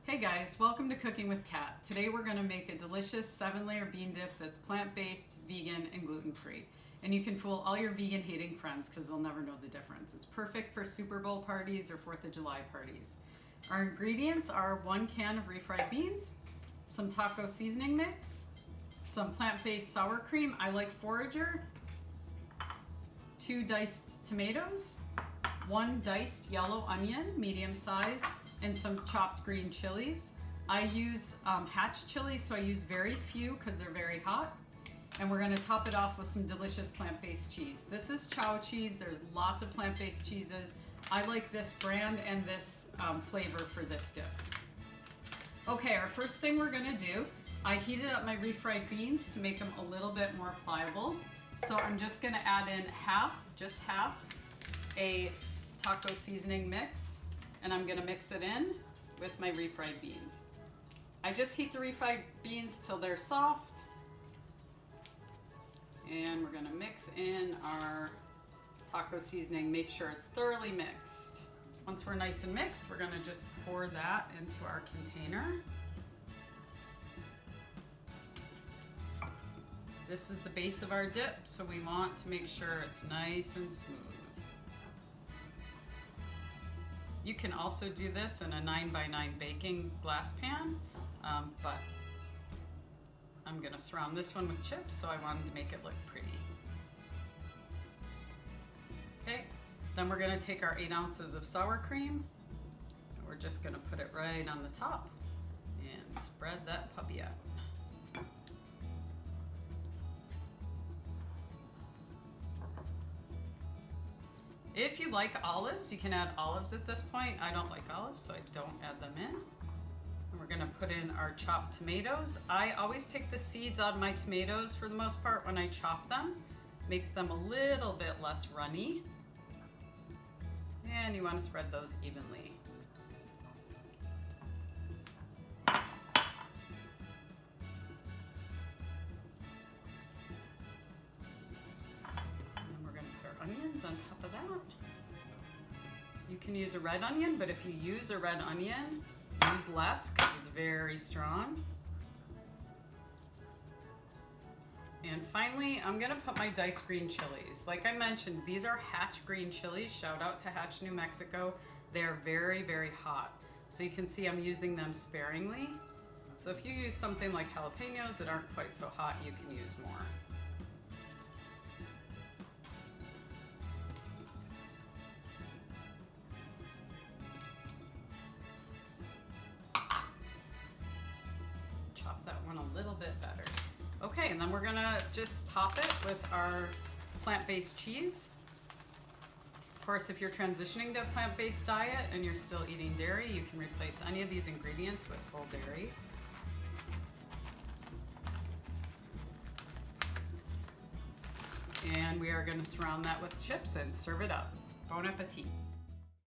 Hey guys, welcome to Cooking with Kat. Today we're going to make a delicious 7-layer bean dip that's plant-based, vegan, and gluten-free. And you can fool all your vegan-hating friends because they'll never know the difference. It's perfect for Super Bowl parties or 4th of July parties. Our ingredients are 1 can of refried beans, some taco seasoning mix, some plant-based sour cream, I like forager, 2 diced tomatoes, 1 diced yellow onion, medium size, and some chopped green chilies. I use hatch chilies, so I use very few because they're very hot. And we're gonna top it off with some delicious plant-based cheese. This is chow cheese. There's lots of plant-based cheeses. I like this brand and this flavor for this dip. Okay, our first thing we're gonna do, I heated up my refried beans to make them a little bit more pliable. So I'm just gonna add in just half, a taco seasoning mix, and I'm gonna mix it in with my refried beans. I just heat the refried beans till they're soft, and we're gonna mix in our taco seasoning, make sure it's thoroughly mixed. Once we're nice and mixed, we're gonna just pour that into our container. This is the base of our dip, so we want to make sure it's nice and smooth. You can also do this in a 9x9 baking glass pan, but I'm gonna surround this one with chips, so I wanted to make it look pretty. Okay, then we're gonna take our 8 ounces of sour cream, and we're just gonna put it right on the top and spread that puppy out. If you like olives, you can add olives at this point. I don't like olives, so I don't add them in. And we're gonna put in our chopped tomatoes. I always take the seeds out of my tomatoes for the most part when I chop them. Makes them a little bit less runny. And you wanna spread those evenly. Onions on top of that. You can use a red onion, but if you use a red onion, use less because it's very strong. And finally, I'm gonna put my diced green chilies. Like I mentioned, these are Hatch green chilies. Shout out to Hatch, New Mexico. They're very, very hot. So you can see I'm using them sparingly. So if you use something like jalapenos that aren't quite so hot, you can use more. That one a little bit better. Okay, and then we're gonna just top it with our plant-based cheese. Of course, if you're transitioning to a plant-based diet and you're still eating dairy, you can replace any of these ingredients with full dairy. And we are gonna surround that with chips and serve it up. Bon appetit.